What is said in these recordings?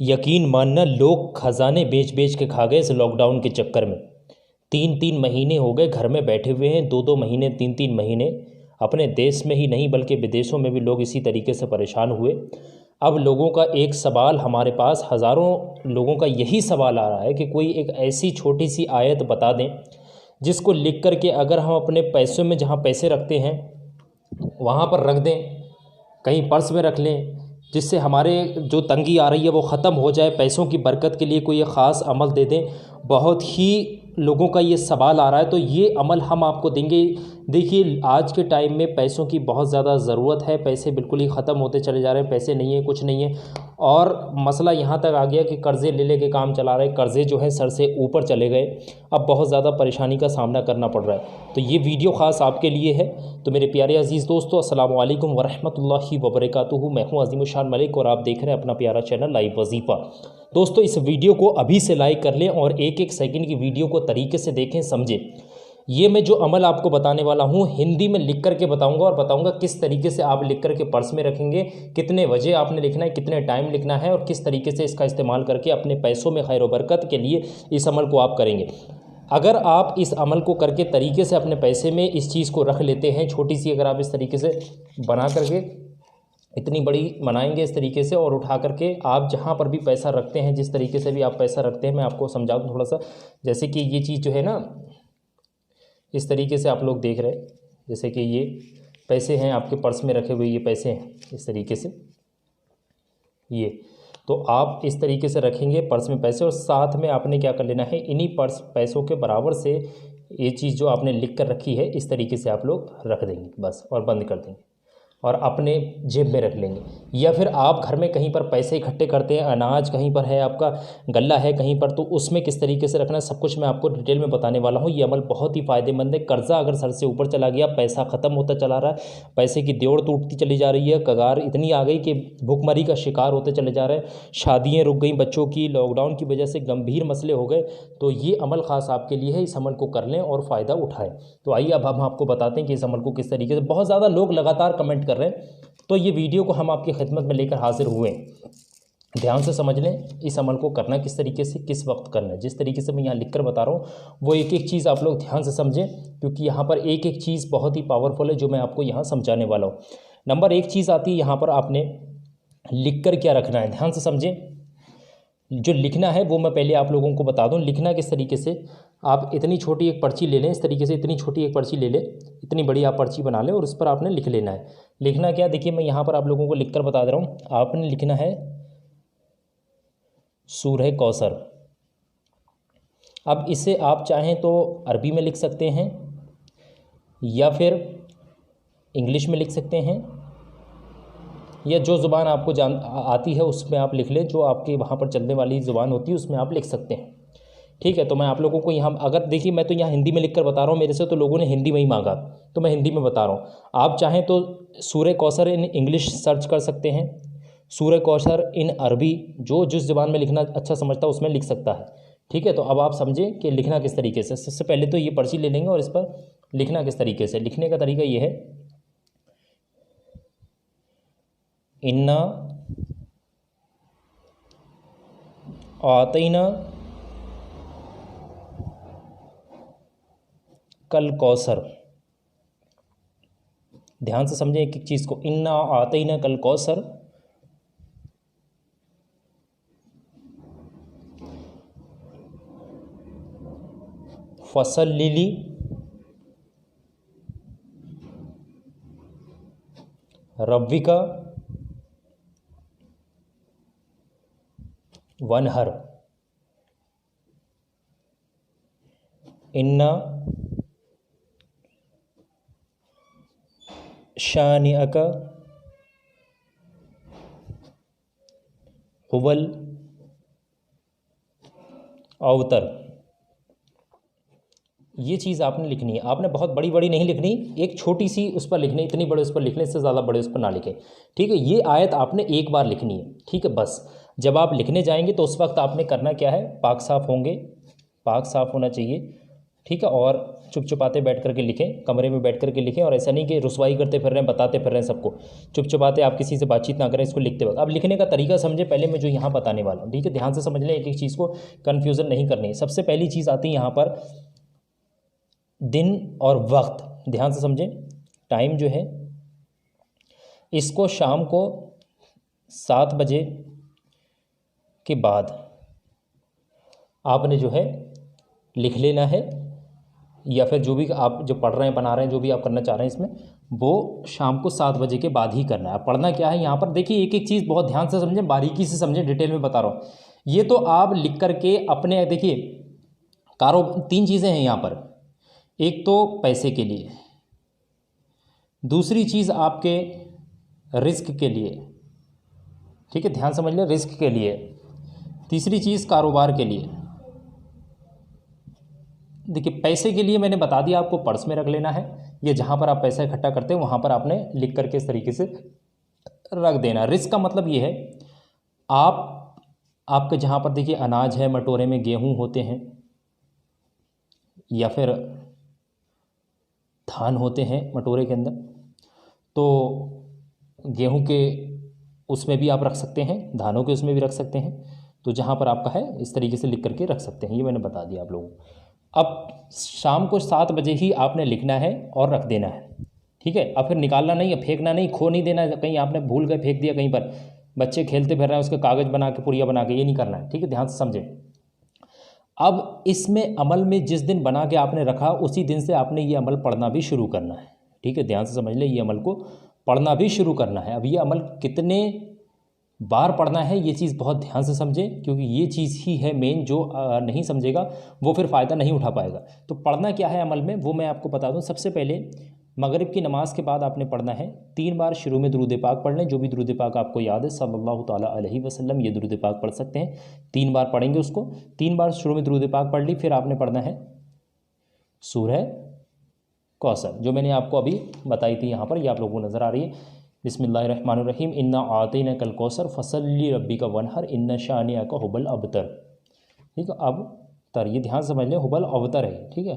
यकीन मानना, लोग खजाने बेच बेच के खा गए इस लॉकडाउन के चक्कर में। 3-3 महीने हो गए घर में बैठे हुए हैं, 2-2 महीने, 3-3 महीने। अपने देश में ही नहीं बल्कि विदेशों में भी लोग इसी तरीके से परेशान हुए। अब लोगों का एक सवाल हमारे पास, हज़ारों लोगों का यही सवाल आ रहा है कि कोई एक ऐसी छोटी सी आयत बता दें जिसको लिख कर के अगर हम अपने पैसों में, जहाँ पैसे रखते हैं वहाँ पर रख दें, कहीं पर्स में रख लें, जिससे हमारे जो तंगी आ रही है वो ख़त्म हो जाए। पैसों की बरकत के लिए कोई एक ख़ास अमल दे दें। बहुत ही लोगों का ये सवाल आ रहा है, तो ये अमल हम आपको देंगे। देखिए, आज के टाइम में पैसों की बहुत ज़्यादा ज़रूरत है। पैसे बिल्कुल ही ख़त्म होते चले जा रहे हैं, पैसे नहीं है, कुछ नहीं है। और मसला यहाँ तक आ गया कि कर्ज़े ले ले के काम चला रहे हैं, कर्ज़े जो है सर से ऊपर चले गए। अब बहुत ज़्यादा परेशानी का सामना करना पड़ रहा है। तो ये वीडियो ख़ास आपके लिए है। तो मेरे प्यारे अज़ीज़ दोस्तों, अस्सलाम वालेकुम वरहमतुल्लाहि वबरकातुहू। मैं हूँ अज़ीम शान मलिक और आप देख रहे हैं अपना प्यारा चैनल लाइव वजीफ़ा। दोस्तों, इस वीडियो को अभी से लाइक कर लें और एक एक सेकंड की वीडियो को तरीके से देखें, समझें। ये मैं जो अमल आपको बताने वाला हूँ हिंदी में लिख करके बताऊंगा और बताऊंगा किस तरीके से आप लिख करके पर्स में रखेंगे, कितने बजे आपने लिखना है, कितने टाइम लिखना है और किस तरीके से इसका इस्तेमाल करके अपने पैसों में खैर बरकत के लिए इस अमल को आप करेंगे। अगर आप इस अमल को करके तरीके से अपने पैसे में इस चीज़ को रख लेते हैं, छोटी सी अगर आप इस तरीके से बना करके इतनी बड़ी बनाएंगे इस तरीके से और उठा करके आप जहाँ पर भी पैसा रखते हैं, जिस तरीके से भी आप पैसा रखते हैं, मैं आपको समझा दूँ थोड़ा सा। जैसे कि ये चीज़ जो है ना, इस तरीके से आप लोग देख रहे हैं, जैसे कि ये पैसे हैं आपके पर्स में रखे हुए, ये पैसे हैं इस तरीके से, ये तो आप इस तरीके से रखेंगे पर्स में पैसे। और साथ में आपने क्या कर लेना है, इन्हीं पर्स पैसों के बराबर से ये चीज़ जो आपने लिख कर रखी है इस तरीके से आप लोग रख देंगे बस, और बंद कर देंगे और अपने जेब में रख लेंगे। या फिर आप घर में कहीं पर पैसे इकट्ठे करते हैं, अनाज कहीं पर है, आपका गल्ला है कहीं पर, तो उसमें किस तरीके से रखना है सब कुछ मैं आपको डिटेल में बताने वाला हूँ। ये अमल बहुत ही फ़ायदेमंद है। कर्जा अगर सर से ऊपर चला गया, पैसा ख़त्म होता चला रहा है, पैसे की देड़ टूटती चली जा रही है, कगार इतनी आ गई कि भुखमरी का शिकार होते चले जा रहे हैं, शादियाँ रुक गई बच्चों की, लॉकडाउन की वजह से गंभीर मसले हो गए, तो ये अमल ख़ास आपके लिए है। इस अमल को कर लें और फ़ायदा उठाएं। तो आइए अब हम आपको बताते हैं कि इस अमल को किस तरीके से, बहुत ज़्यादा लोग लगातार कमेंट कर रहे हैं, तो ये वीडियो को हम आपकी खिदमत में लेकर हाजिर हुए। ध्यान से समझ लें इस अमल को करना किस तरीके से, किस वक्त करना है। जिस तरीके से मैं यहाँ लिख कर बता रहा हूँ वो एक एक चीज़ आप लोग ध्यान से समझें, क्योंकि यहाँ पर एक एक चीज़ बहुत ही पावरफुल है जो मैं आपको यहाँ समझाने वाला हूँ। नंबर एक चीज़ आती है यहाँ पर, आपने लिख कर क्या रखना है, ध्यान से समझें। जो लिखना है वो मैं पहले आप लोगों को बता दूं। लिखना किस तरीके से, आप इतनी छोटी एक पर्ची ले लें, इस तरीके से इतनी छोटी एक पर्ची ले लें, इतनी बड़ी आप पर्ची बना लें और उस पर आपने लिख लेना है। लिखना क्या, देखिए मैं यहाँ पर आप लोगों को लिख कर बता दे रहा हूँ। आपने लिखना है सूरह कौसर। अब इसे आप चाहें तो अरबी में लिख सकते हैं या फिर इंग्लिश में लिख सकते हैं, या जो ज़ुबान आपको आती है उसमें आप लिख लें, जो आपके वहाँ पर चलने वाली ज़ुबान होती है उसमें आप लिख सकते हैं। ठीक है, तो मैं आप लोगों को यहाँ, अगर देखिए मैं तो यहाँ हिंदी में लिख कर बता रहा हूँ, मेरे से तो लोगों ने हिंदी में ही मांगा तो मैं हिंदी में बता रहा हूँ। आप चाहें तो सूरह कौसर इन इंग्लिश सर्च कर सकते हैं, सूरह कौसर इन अरबी, जो जिस ज़ुबान में लिखना अच्छा समझता है उसमें लिख सकता है। ठीक है, तो अब आप समझें कि लिखना किस तरीके से। सबसे पहले तो ये पर्ची ले लेंगे और इस पर लिखना किस तरीके से। लिखने का तरीका ये है, इन्ना आतैना कल कौसर। ध्यान से समझें एक एक चीज़ को, इन्ना आतैना कल कौसर, फसल्लिली रब्बिका वनहर, इन्ना शानिअका हुवल अवतर। ये चीज़ आपने लिखनी है। आपने बहुत बड़ी बड़ी नहीं लिखनी, एक छोटी सी उस पर लिखनी, इतनी बड़े उस पर लिखने से ज़्यादा बड़े उस पर ना लिखें। ठीक है, ये आयत आपने एक बार लिखनी है। ठीक है, बस जब आप लिखने जाएंगे तो उस वक्त आपने करना क्या है, पाक साफ़ होंगे, पाक साफ़ होना चाहिए। ठीक है, और चुप चुपाते बैठ करके लिखें, कमरे में बैठ करके लिखें, और ऐसा नहीं कि रुसवाई करते फिर रहे हैं, बताते फिर रहे हैं सबको। चुप चुपाते आप किसी से बातचीत ना करें इसको लिखते वक्त। अब लिखने का तरीका समझे पहले मैं जो यहाँ बताने वाला हूँ, ठीक है, ध्यान से समझ लें, एक एक चीज़ को कन्फ्यूज़न नहीं करनी है। सबसे पहली चीज़ आती है यहाँ पर दिन और वक्त, ध्यान से समझें। टाइम जो है इसको शाम को 7 बजे के बाद आपने जो है लिख लेना है, या फिर जो भी आप जो पढ़ रहे हैं, बना रहे हैं, जो भी आप करना चाह रहे हैं इसमें, वो शाम को 7 बजे के बाद ही करना है। पढ़ना क्या है यहाँ पर देखिए, एक एक चीज़ बहुत ध्यान से समझें, बारीकी से समझें, डिटेल में बता रहा हूँ। ये तो आप लिख करके अपने देखिए तीन चीज़ें हैं यहाँ पर। एक तो पैसे के लिए, दूसरी चीज़ आपके रिस्क के लिए, ठीक है, ध्यान समझ लें, रिस्क के लिए। तीसरी चीज़ कारोबार के लिए। देखिए पैसे के लिए मैंने बता दिया, आपको पर्स में रख लेना है, या जहाँ पर आप पैसा इकट्ठा करते हैं वहाँ पर आपने लिख करके इस तरीके से रख देना। रिस्क का मतलब ये है, आपके जहाँ पर देखिए अनाज है, मटोरे में गेहूँ होते हैं या फिर धान होते हैं मटोरे के अंदर, तो गेहूं के उसमें भी आप रख सकते हैं, धानों के उसमें भी रख सकते हैं। तो जहाँ पर आपका है इस तरीके से लिख करके रख सकते हैं, ये मैंने बता दिया आप लोगों को। अब शाम को 7 बजे ही आपने लिखना है और रख देना है, ठीक है। अब फिर निकालना नहीं है, फेंकना नहीं, खो नहीं देना, कहीं आपने भूल गए फेंक दिया कहीं पर, बच्चे खेलते फिर रहे हैं उसके कागज़ बना के पुड़िया बना के, ये नहीं करना है, ठीक है, ध्यान से समझें। अब इसमें अमल में जिस दिन बना के आपने रखा उसी दिन से आपने ये अमल पढ़ना भी शुरू करना है, ठीक है, ध्यान से समझ लें, ये अमल को पढ़ना भी शुरू करना है। अब ये अमल कितने बार पढ़ना है ये चीज़ बहुत ध्यान से समझें, क्योंकि ये चीज़ ही है मेन, जो नहीं समझेगा वो फिर फ़ायदा नहीं उठा पाएगा। तो पढ़ना क्या है अमल में वो मैं आपको बता दूं। सबसे पहले मगरिब की नमाज़ के बाद आपने पढ़ना है 3 बार शुरू में दुरूद पाक पढ़ लें, जो भी दुरूद पाक आपको याद है सल्लल्लाहु ताला अलैहि वसल्लम, ये दुरूद पाक पढ़ सकते हैं, 3 बार पढ़ेंगे उसको। 3 बार शुरू में दुरूद पाक पढ़ ली, फिर आपने पढ़ना है सूरह कौसर, जो मैंने आपको अभी बताई थी यहाँ पर, ये आप लोगों को नज़र आ रही है। बिस्मिल्लाहिर्रहमानिर्रहीम, इन्ना आतैना कल कौसर फसल्ली रब्बिका वनहर इन्ना शानिअका हुबल अबतर, ठीक है। अब तर ये ध्यान समझ लें, हुबल अवतर है, ठीक है,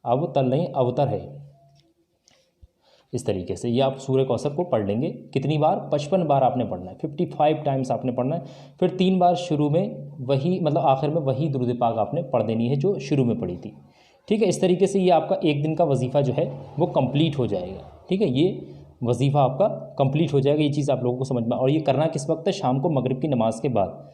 अब तर नहीं अवतर है। इस तरीके से ये आप सूरह कौसर को पढ़ लेंगे। कितनी बार? 55 बार आपने पढ़ना है, 55 टाइम्स आपने पढ़ना है। फिर 3 बार शुरू में वही, मतलब आखिर में वही दुरूद पाक आपने पढ़ देनी है जो शुरू में पढ़ी थी, ठीक है। इस तरीके से ये आपका एक दिन का वजीफ़ा जो है वो कंप्लीट हो जाएगा, ठीक है। ये वजीफ़ा आपका कंप्लीट हो जाएगा, ये चीज़ आप लोगों को समझ में। और ये करना किस वक्त है? शाम को मगरिब की नमाज़ के बाद।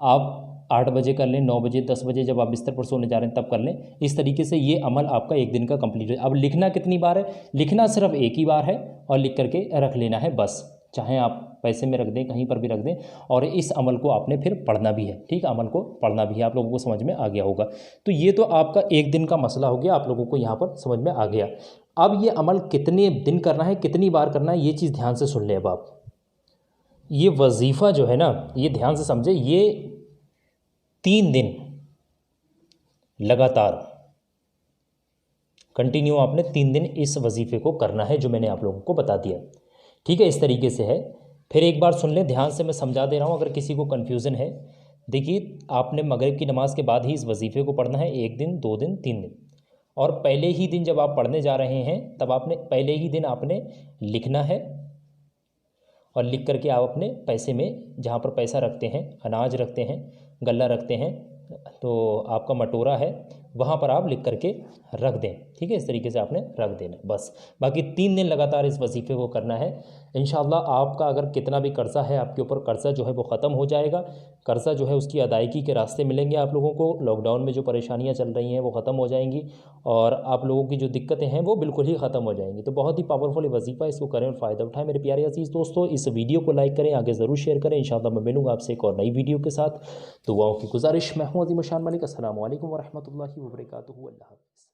आप 8 बजे कर लें, 9 बजे, 10 बजे, जब आप बिस्तर पर सोने जा रहे हैं तब कर लें। इस तरीके से ये अमल आपका एक दिन का कंप्लीट हो। अब लिखना कितनी बार है? लिखना सिर्फ एक ही बार है और लिख करके रख लेना है बस, चाहे आप पैसे में रख दें, कहीं पर भी रख दें। और इस अमल को आपने फिर पढ़ना भी है, ठीक है, अमल को पढ़ना भी है। आप लोगों को समझ में आ गया होगा। तो ये तो आपका एक दिन का मसला हो गया, आप लोगों को यहाँ पर समझ में आ गया। अब ये अमल कितने दिन करना है, कितनी बार करना है, ये चीज़ ध्यान से सुन लें। अब आप ये वजीफ़ा जो है ना, ये ध्यान से समझे, ये 3 दिन लगातार कंटिन्यू आपने 3 दिन इस वजीफ़े को करना है, जो मैंने आप लोगों को बता दिया, ठीक है। इस तरीके से है। फिर एक बार सुन लें ध्यान से, मैं समझा दे रहा हूँ, अगर किसी को कन्फ्यूज़न है। देखिए, आपने मगरिब की नमाज़ के बाद ही इस वजीफ़े को पढ़ना है, 1 दिन, 2 दिन, 3 दिन। और पहले ही दिन जब आप पढ़ने जा रहे हैं तब आपने पहले ही दिन आपने लिखना है, और लिख करके आप अपने पैसे में, जहाँ पर पैसा रखते हैं, अनाज रखते हैं, गल्ला रखते हैं, तो आपका मटोरा है, वहाँ पर आप लिख करके रख दें, ठीक है। इस तरीके से आपने रख देना बस। बाकी 3 दिन लगातार इस वजीफ़े को करना है। इंशाअल्लाह आपका अगर कितना भी कर्ज़ा है आपके ऊपर, कर्ज़ा जो है वो ख़त्म हो जाएगा। कर्ज़ा जो है उसकी अदायगी के रास्ते मिलेंगे आप लोगों को। लॉकडाउन में जो परेशानियाँ चल रही हैं वो ख़त्म हो जाएंगी, और आप लोगों की जो दिक्कतें हैं वो बिल्कुल ही ख़त्म हो जाएंगी। तो बहुत ही पावरफुल वजीफ़ा, इसको करें और फ़ायदा उठाएं। मेरे प्यारे अजीज़ दोस्तों, इस वीडियो को लाइक करें, आगे ज़रूर शेयर करें। इंशाअल्लाह मैं मिलूँगा आपसे एक और नई वीडियो के साथ। दुआओं की गुजारिश, मैं हूँ अज़ीम शान मलिक। अस्सलामु अलैकुम वरहमतुल्लाहि वबरकातुहू। अल्लाह हाफ़िज़।